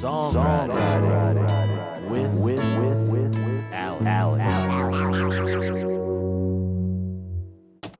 Songwriting with Alec.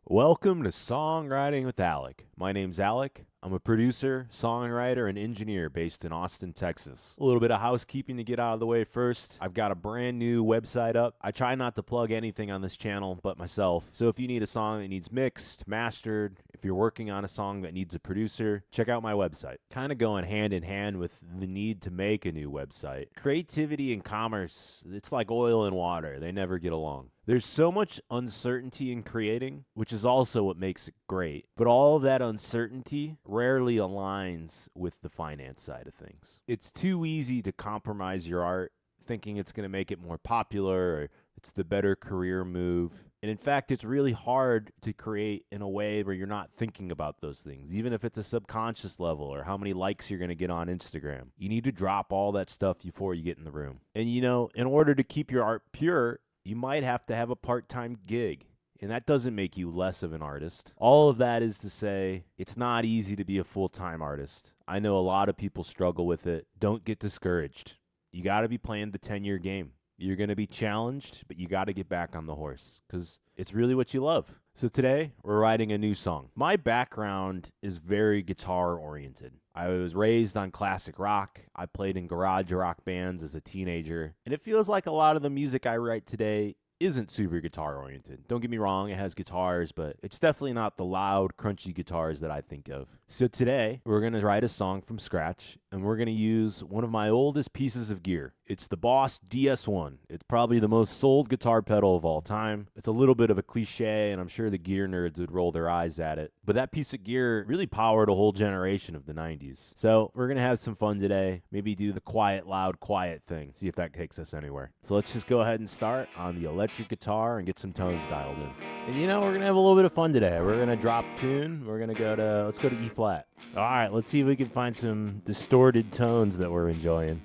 Welcome to Songwriting with Alec. My name's Alec. I'm a producer, songwriter, and engineer based in Austin, Texas. A little bit of housekeeping to get out of the way first. I've got a brand new website up. I try not to plug anything on this channel but myself. So if you need a song that needs mixed, mastered, if you're working on a song that needs a producer, check out my website. Kind of going hand in hand with the need to make a new website. Creativity and commerce, it's like oil and water. They never get along. There's so much uncertainty in creating, which is also what makes it great. But all of that uncertainty rarely aligns with the finance side of things. It's too easy to compromise your art, thinking it's going to make it more popular or it's the better career move. And in fact, it's really hard to create in a way where you're not thinking about those things, even if it's a subconscious level or how many likes you're going to get on Instagram. You need to drop all that stuff before you get in the room. And you know, in order to keep your art pure, you might have to have a part-time gig, and that doesn't make you less of an artist. All of that is to say, it's not easy to be a full-time artist. I know a lot of people struggle with it. Don't get discouraged. You got to be playing the 10-year game. You're going to be challenged, but you got to get back on the horse because it's really what you love. So today, we're writing a new song. My background is very guitar-oriented. I was raised on classic rock. I played in garage rock bands as a teenager. And it feels like a lot of the music I write today isn't super guitar-oriented. Don't get me wrong, it has guitars, but it's definitely not the loud, crunchy guitars that I think of. So today, we're going to write a song from scratch, and we're going to use one of my oldest pieces of gear. It's the Boss DS1. It's probably the most sold guitar pedal of all time. It's a little bit of a cliche, and I'm sure the gear nerds would roll their eyes at it. But that piece of gear really powered a whole generation of the 90s. So we're going to have some fun today. Maybe do the quiet, loud, quiet thing. See if that takes us anywhere. So let's just go ahead and start on the electric guitar and get some tones dialed in. And you know, we're going to have a little bit of fun today. We're going to drop tune. We're going to let's go to E flat. All right, let's see if we can find some distorted tones that we're enjoying.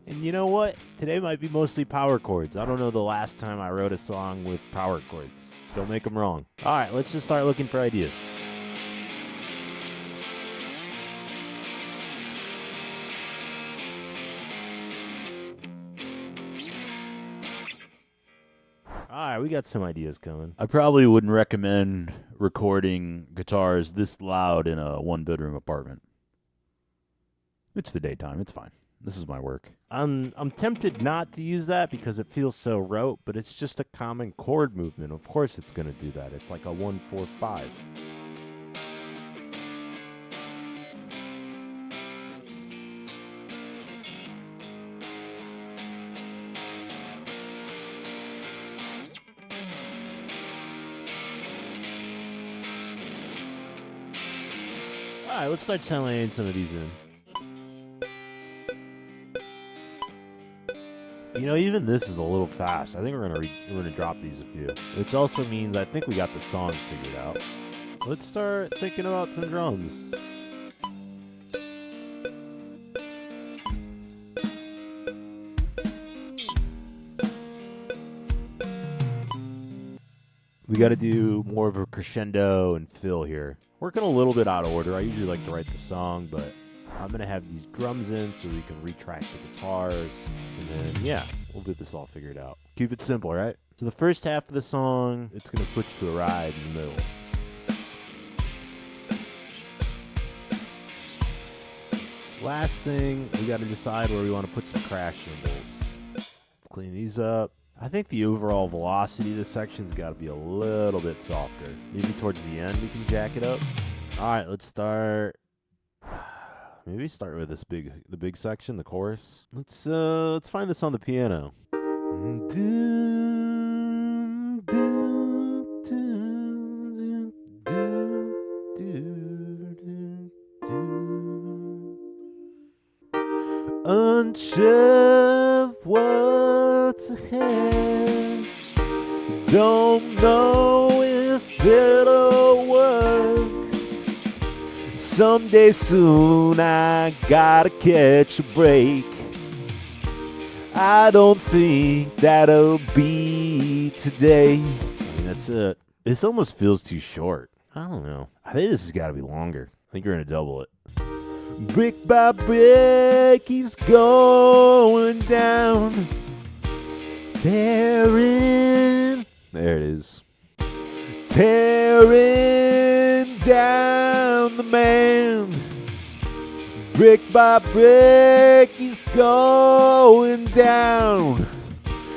And you know what? Today might be mostly power chords. I don't know the last time I wrote a song with power chords. Don't make them wrong. All right, let's just start looking for ideas. All right, we got some ideas coming. I probably wouldn't recommend recording guitars this loud in a one-bedroom apartment. It's the daytime. It's fine. This is my work. I'm tempted not to use that because it feels so rote, but it's just a common chord movement. Of course it's going to do that. It's like a 1-4-5. All right, let's start laying some of these in. You know, even this is a little fast. I think we're gonna drop these a few. Which also means I think we got the song figured out. Let's start thinking about some drums. We got to do more of a crescendo and fill here. Working a little bit out of order. I usually like to write the song, but I'm going to have these drums in so we can retract the guitars. And then, yeah, we'll get this all figured out. Keep it simple, right? So the first half of the song, it's going to switch to a ride in the middle. Last thing, we got to decide where we want to put some crash cymbals. Let's clean these up. I think the overall velocity of this section's got to be a little bit softer. Maybe towards the end we can jack it up. All right, let's start. Maybe start with the big section, the chorus. Let's find this on the piano. Unsure of what's ahead, don't know if it'll work. Someday soon I gotta catch a break. I don't think that'll be today. I mean, that's it. This almost feels too short. I don't know. I think this has got to be longer. I think we're going to double it. Brick by brick, he's going down. Tearing. There it is. Tearing down the man. Brick by brick, he's going down.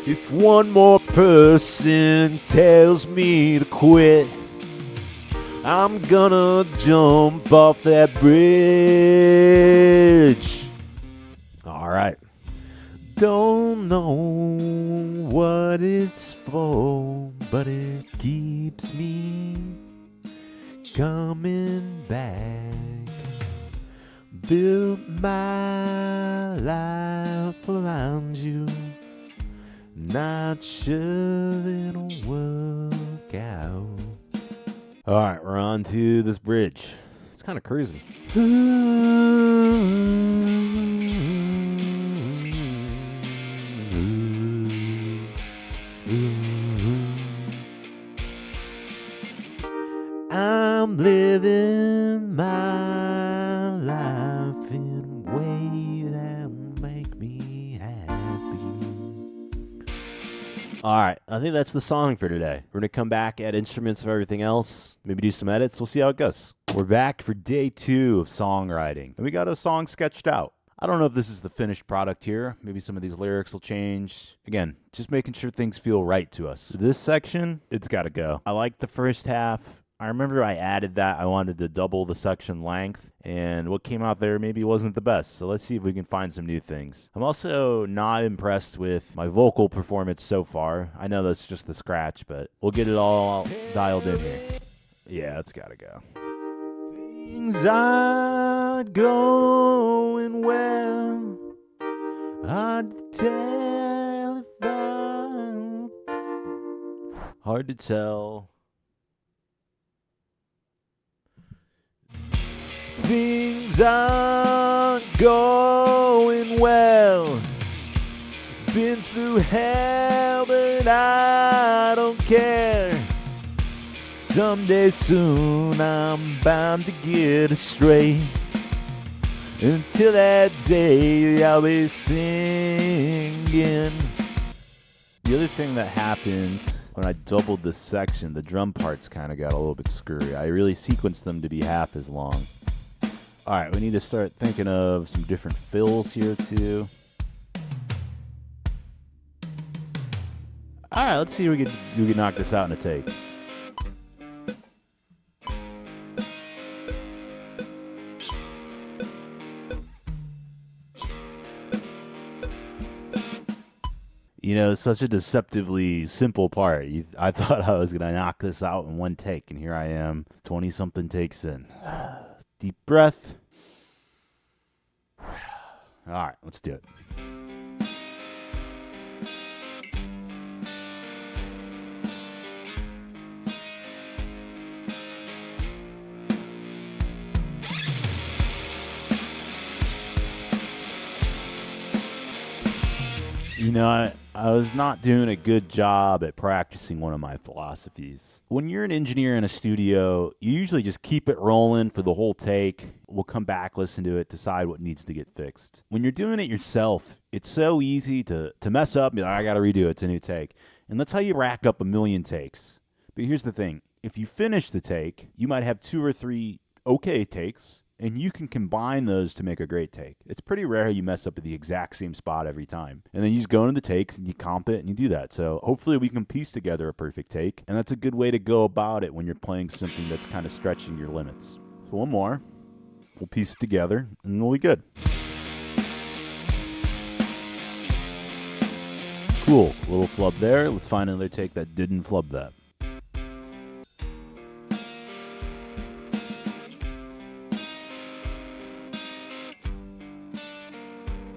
If one more person tells me to quit, I'm gonna jump off that bridge. All right. Don't know what it's for, but it keeps me coming back. Built my life around you, not sure it'll work out. All right, we're on to this bridge. It's kind of crazy. I'm living my life in a way that will make me happy. All right, I think that's the song for today. We're going to come back, add instruments of everything else, maybe do some edits. We'll see how it goes. We're back for day 2 of songwriting, and we got a song sketched out. I don't know if this is the finished product here. Maybe some of these lyrics will change. Again, just making sure things feel right to us. This section, it's got to go. I like the first half. I remember I added that. I wanted to double the section length, and what came out there maybe wasn't the best. So let's see if we can find some new things. I'm also not impressed with my vocal performance so far. I know that's just the scratch, but we'll get it all dialed in here. Yeah, it's got to go. Things aren't going well. Hard to tell if I'm... Hard to tell. Things aren't going well. Been through hell, but I don't care. Someday soon I'm bound to get it straight. Until that day I'll be singing. The other thing that happened when I doubled this section, the drum parts kind of got a little bit screwy. I really sequenced them to be half as long. All right, we need to start thinking of some different fills here too. All right, let's see if we can knock this out in a take. You know, it's such a deceptively simple part. I thought I was going to knock this out in one take, and here I am, 20-something takes in. Deep breath. All right, let's do it. You know, I was not doing a good job at practicing one of my philosophies. When you're an engineer in a studio, you usually just keep it rolling for the whole take. We'll come back, listen to it, decide what needs to get fixed. When you're doing it yourself, it's so easy to mess up and be like, I got to redo it. It's a new take. And that's how you rack up a million takes. But here's the thing. If you finish the take, you might have 2 or 3 okay takes, and you can combine those to make a great take. It's pretty rare you mess up at the exact same spot every time. And then you just go into the takes and you comp it and you do that. So hopefully we can piece together a perfect take. And that's a good way to go about it when you're playing something that's kind of stretching your limits. So one more. We'll piece it together and we'll be good. Cool. A little flub there. Let's find another take that didn't flub that.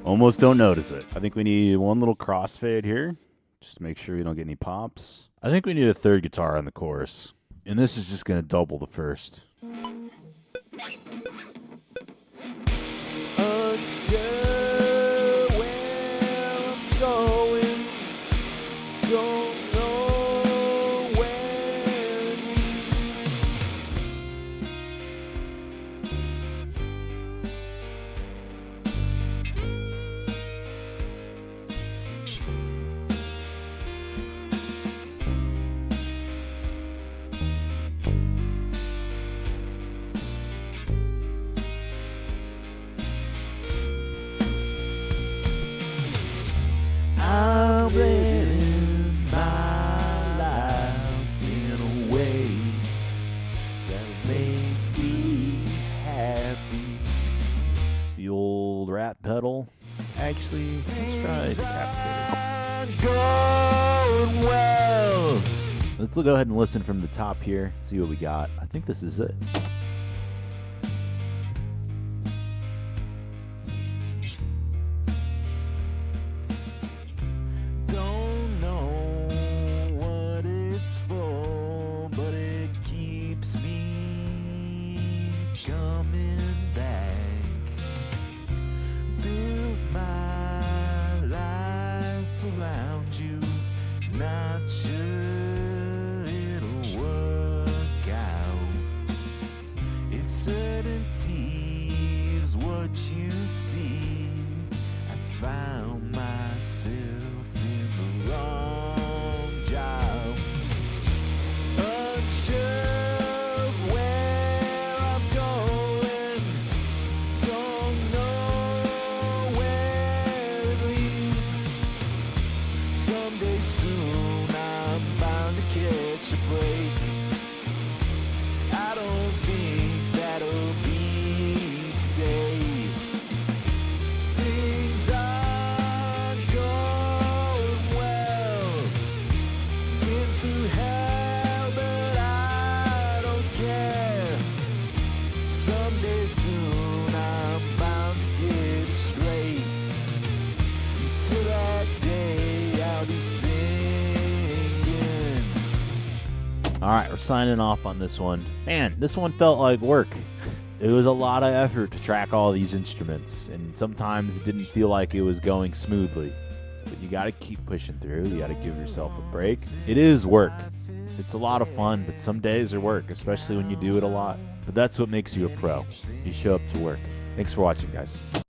Almost don't notice it. I think we need one little crossfade here, just to make sure we don't get any pops. I think we need a third guitar on the chorus. And this is just going to double the first. that pedal. Actually, let's try decapitated. Going well. Let's go ahead and listen from the top here, see what we got. I think this is it. Don't know what it's for, but it keeps me coming back. Build my life around you, not sure it'll work out. If certainty is what you see, I found myself in the wrong job. Unsure of where I'm going, don't know where it leads. Someday soon I'm bound to catch a break. I don't think that'll be today. Things aren't going well. Been through hell, but I don't care. Someday soon I'm bound to get it straight. Till that day I'll be singing. All right, we're signing off on this one. Man, this one felt like work. It was a lot of effort to track all these instruments, and sometimes it didn't feel like it was going smoothly. But you got to keep pushing through. You got to give yourself a break. It is work. It's a lot of fun, but some days are work, especially when you do it a lot. But that's what makes you a pro. You show up to work. Thanks for watching, guys.